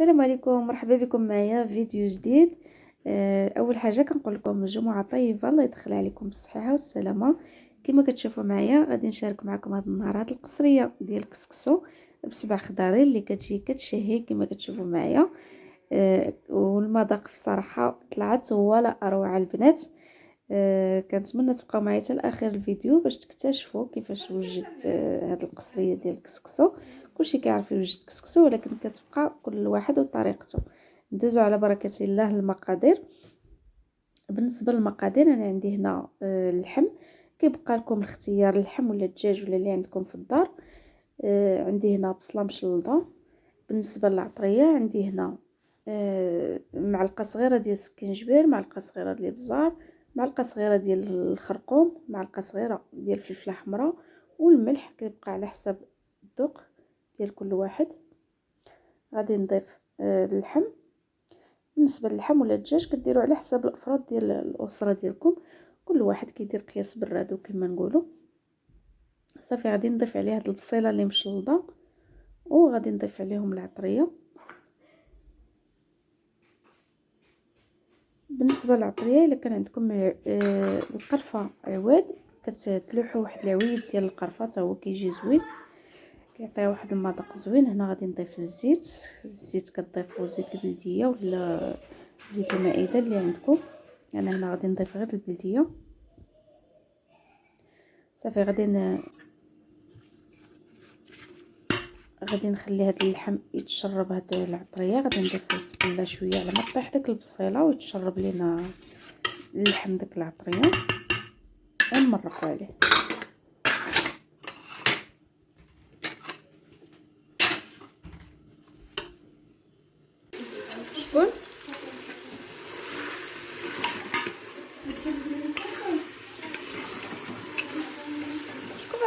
السلام عليكم، مرحبا بكم معايا في فيديو جديد. اول حاجه كنقول لكم جمعه طيبه، الله يدخل عليكم بالصحه والسلامه. كما كتشوفوا معايا غادي نشارك معكم هذه النهارات القصريه ديال الكسكسو بسبع خضارين اللي كتجي كتشهي كما كتشوفوا معايا. والمذاق في الصراحه طلعت ولا اروع البنات. كنتمنى تبقاو معايا حتى لاخر الفيديو باش تكتشفوا كيفاش وجدت هذه القصريه ديال الكسكسو. كلشي كيعرف يوجد كسكسو، ولكن كتبقى كل واحد وطريقته. ندوزو على بركه الله المقادير. بالنسبه للمقادير انا عندي هنا اللحم. كيبقى لكم الاختيار اللحم ولا الدجاج ولا اللي عندكم في الدار. عندي هنا بصله مشلضه. بالنسبه للعطريه عندي هنا معلقه صغيره ديال السكينجبير، معلقه صغيره ديال الابزار، معلقه صغيره ديال الخرقوم، معلقه صغيره ديال الفلفله حمراء، والملح كيبقى على حسب الذوق ديال كل واحد. غادي نضيف اللحم. بالنسبه للحم ولا الدجاج كديروا على حسب الافراد ديال الاسره ديالكم، كل واحد كيدير قياس برادو كما نقولوا. صافي غادي نضيف عليه هاد البصيله اللي مشلضه، وغادي نضيف عليهم العطريه. بالنسبه للعطريه الا كان عندكم القرفه عواد كتلوحوا واحد العويد ديال القرفه حتى هو كيجي زوين، كيعطي واحد المذاق زوين. هنا غادي نضيف الزيت كتضيفوا زيت البلديه ولا زيت المائده اللي عندكم. انا هنا غادي نضيف غير البلديه. صافي غادي نخلي هذا اللحم يتشرب هاد العطريه. غادي نضيفو يتقلى شويه على ما طيح داك البصيله ويتشرب لينا اللحم داك العطريه، ونمرقوا عليه. شكون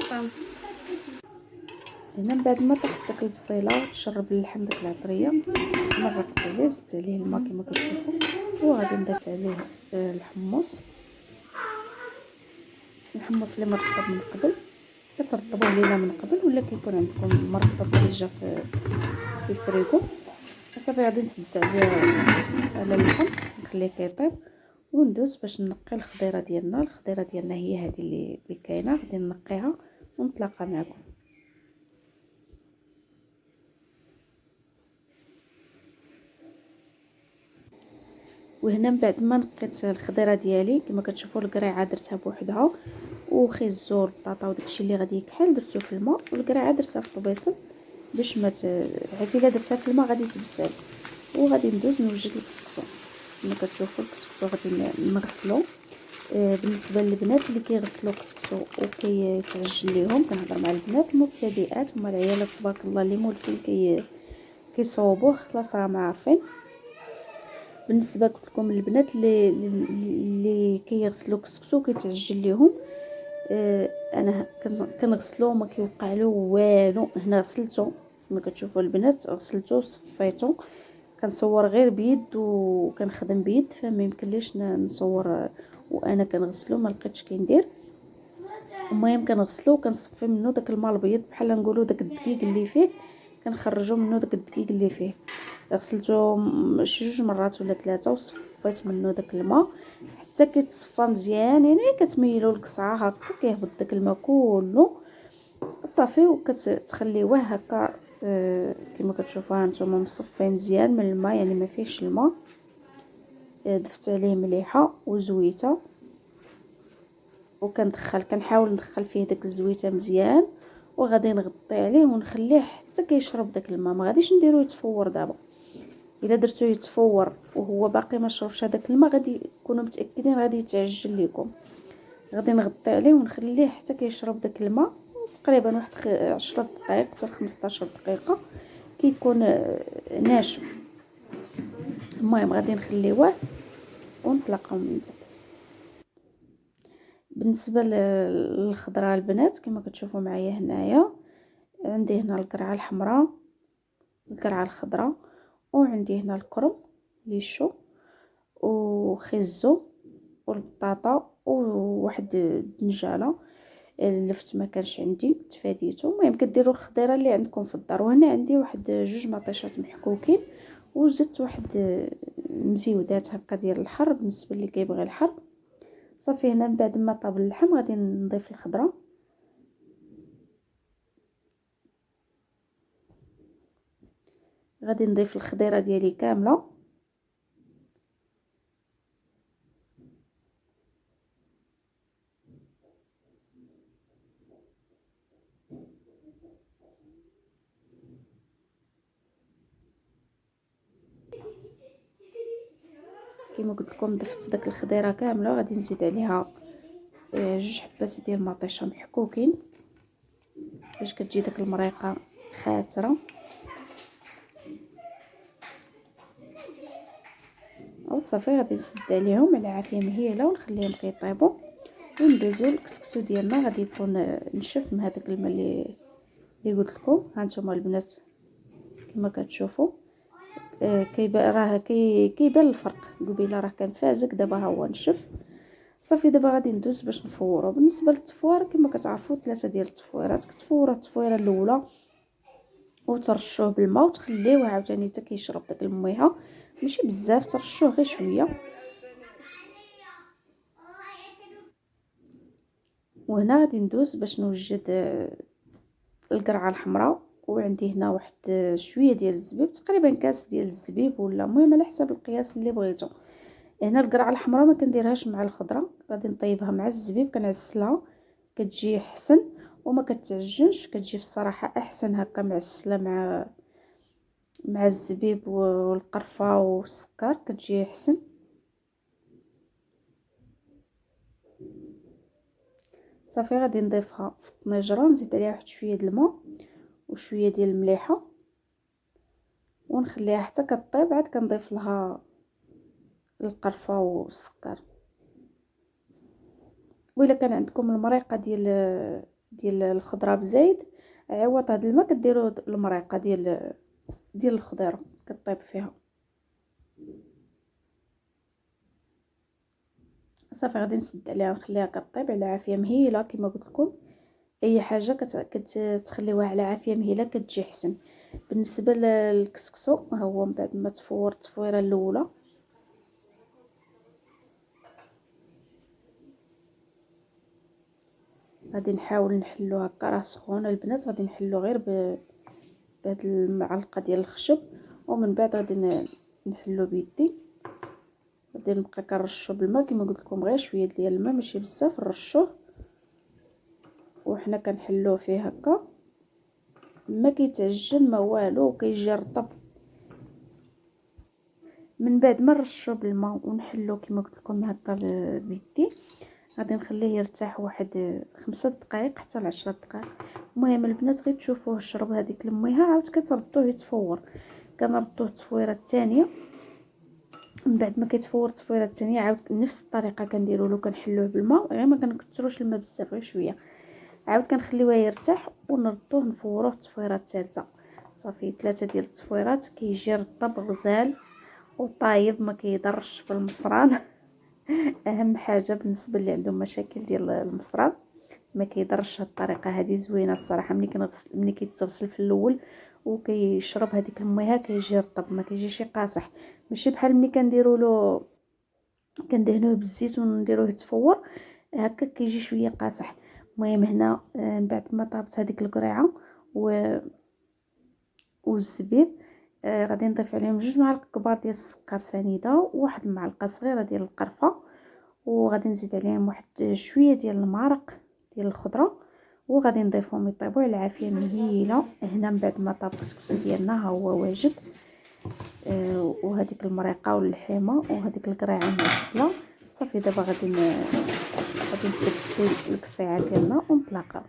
فطام هنا من بعد ما طيح داك البصيله وتشرب اللحم داك العطريه، مرقت عليه، زدت عليه الماء كما كتشوفوا، وغادي نضيف عليه الحمص اللي مرطب من قبل. كترطبوه لينا من قبل ولا كيكون عندكم مرطب ديجا في الفريغو. صافي غادي نسد على اللحم نخليه كيطيب، وندوز باش نقي الخضيره ديالنا. هي هذه اللي كاينه، غادي نقيها ونتلاقى معكم. وهنا من بعد ما نقيت الخضيره ديالي كما كتشوفوا القريعه درتها بوحدها، وخيزو البطاطا وداكشي اللي غادي يكحل درتو في الماء، والقريعه درتها في الطبيصل باش ما حيت الا درتها في الماء غادي تبسل. وغادي ندوز نوجد الكسكسو كما كتشوفوا. الكسكسو غادي نغسلو. بالنسبه للبنات اللي كيغسلوا الكسكسو وكيتعجل ليهم، كنهضر مع البنات المبتدئات، هما العيالات تبارك الله اللي مولفين كيصوبوه خلاص راهم عارفين. بالنسبه قلت لكم البنات اللي كيغسلوا الكسكسو كيتعجل ليهم، انا كنغسلو ما كيوقع له والو. هنا غسلته كما كتشوفوا البنات، غسلته وصفيته. كنصور غير بيد وكنخدم بيد، فما يمكنليش نصور وانا كنغسلو، ما لقيتش كندير. المهم كنغسلو وكنصفي منه داك الماء الابيض بحال نقولوا داك الدقيق اللي فيه، كنخرجوا منه داك الدقيق اللي فيه. غسلته شي 2 مرات ولا 3 وصفيت منه داك الماء حتى كيتصفى مزيان، يعني كتميلوا القصعه هكا كيهبط داك الماء كله. صافي وكتخليوه هكا كما كتشوفوا هانتوما مصفي مزيان من الماء، يعني ما فيهش الماء. ضفت عليه مليحه وزويته، كنحاول ندخل فيه داك الزويته مزيان، وغادي نغطي عليه ونخليه حتى كيشرب داك الماء. ما غاديش نديرو يتفور دابا، الا درتو يتفور وهو باقي ما شربش هذاك الماء غادي تكونوا متاكدين غادي يتعجل لكم. غادي نغطي عليه ونخليه حتى كيشرب داك الماء، تقريبا واحد 10 دقائق حتى 15 دقيقه كيكون ناشف. المهم غادي نخليوه ونطلقوا من بعد. بالنسبه للخضره البنات كما كتشوفوا معايا هنايا عندي هنا القرعه الحمراء، القرعه الخضراء، وعندي هنا الكرم ليشو وخيزو والبطاطا وواحد الدنجاله. اللفت ما كانش عندي تفاديته. المهم كديروا الخضيره اللي عندكم في الدار. وهنا عندي واحد 2 مطيشات محكوكين، وزدت واحد مزيودات هكا ديال الحر بالنسبه اللي كيبغي الحر. صافي هنا من بعد ما طاب اللحم غادي نضيف الخضره. غادي نضيف الخضيره ديالي كامله. كما قلت لكم ضفت داك الخضيره كامله. غادي نزيد عليها 2 حبات ديال المطيشه محكوكين باش كتجي داك المريقه خاتره. صافي غادي نسد عليهم على عافيه مهيله ونخليهم كيطيبوا. وندوزو الكسكسو ديالنا. غادي يكون نشف من هذاك الماء اللي قلت لكم. ها نتوما البنات كما كتشوفوا كيبان راه كيبان الفرق. قبيله راه كان فازك، دابا ها هو نشف. صافي دابا غادي ندوز باش نفورو. بالنسبه للتفوير كما كتعرفوا 3 ديال التفويرات. كتفوروا التفويره الاولى وترشوه بالماء وتخليوه عاوتاني حتى كيشرب داك الميها، ماشي بزاف، ترشوه غير شويه. وهنا غادي ندوز باش نوجد القرعه الحمراء. وعندي هنا واحد شويه ديال الزبيب، تقريبا كاس ديال الزبيب ولا المهم على حسب القياس اللي بغيتو. هنا القرعه الحمراء ما كنديرهاش مع الخضره، غادي نطيبها مع الزبيب. كنعسلها كتجي احسن وما كتعجنش، كتجي في الصراحه احسن هكا معسله مع الزبيب والقرفه والسكر، كتجي احسن. صافي غادي نضيفها في الطنجره، نزيد عليها واحد شويه د الماء وشويه ديال المليحه ونخليها حتى كطيب. عاد كنضيف لها القرفه والسكر. وإلا كان عندكم المريقه ديال الخضره بزايد، عوض هذا الماء كديروا المريقه ديال الخضيره كطيب فيها. صافي غادي نسد عليها ونخليها كطيب على عافيه مهيله. كما قلت لكم اي حاجه كتخليوها على عافيه مهيله كتجي احسن. بالنسبه للكسكسو ها هو من بعد ما تفور التفويره الاولى غادي نحاول نحلو هكا. راه سخون البنات، غادي نحلو غير بهاد المعلقه ديال الخشب. ومن بعد غادي نحلو بيدي. غادي نبقى كنرشو بالماء كما قلت لكم، غير شويه ديال الماء ماشي بزاف، نرشوه وحنا كنحلوه فيه هكا. ما كيتعجن ما والو، كيجي رطب. من بعد ما نرشوه بالماء ونحلوه كما قلت لكم هكا بيدي، غادي نخليه يرتاح واحد 5 دقائق حتى ل 10 دقائق. المهم البنات غير تشوفوه شرب هذيك الميها عاود كتردوه يتفور. كنردوه التفويره الثانيه. من بعد ما كيتفور التفويره الثانيه عاود نفس الطريقه كنديروا له، كنحلوه بالماء غير ما كنكثروش الماء بزاف، غير شويه. عاود كنخليوه يرتاح ونردوه نفوروه التفويره الثالثه. صافي 3 ديال التفويرات كيجي رطب غزال وطايب، ما كيضرش في المصران. اهم حاجه بالنسبه اللي عندهم مشاكل ديال المصران ما كيضرش. هاد الطريقه هذه زوينه الصراحه. ملي كيتغسل في الاول وكيشرب هذيك المياه كيجي رطب، ما كيجيش قاصح. ماشي بحال ملي كندهنوه بالزيت ونديروه يتفور هكا كيجي شويه قاصح. المهم هنا من بعد ما طابت هذيك القريعه والزبيب غادي نضيف عليهم 2 معالق كبار ديال السكر سنيده وواحد المعلقه صغيره ديال القرفه. وغادي نزيد عليهم واحد شويه ديال المرق ديال الخضره وغادي نضيفهم يطيبوا على عافيه مهيله. هنا من بعد ما طاب الكسكسو ديالنا ها هو واجد. وهذيك المريقه واللحيمه وهذيك القريعه معسله. صافي دابا غادي نسكي القصيعه ديالنا ونطلقها.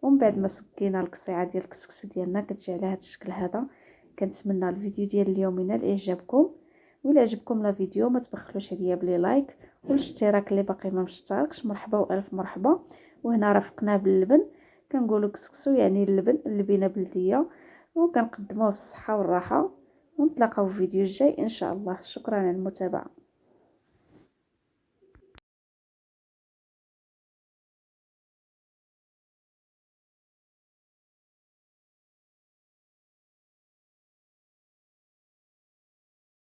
ومن بعد ما سكينا القصيعه ديال الكسكسو ديالنا كتجي على هذا الشكل هذا. كنتمنى الفيديو ديال اليوم ينال اعجابكم. وإلا عجبكم لا فيديو ما تبخلوش عليا بلي لايك والاشتراك اللي باقي ما مشتركش. مرحبا والف مرحبا. وهنا رافقناه باللبن، كنقولوا كسكسو يعني اللبنه بلديه، وكنقدموه بالصحه والراحه. ونتلاقاو في الفيديو الجاي ان شاء الله. شكرا على المتابعه.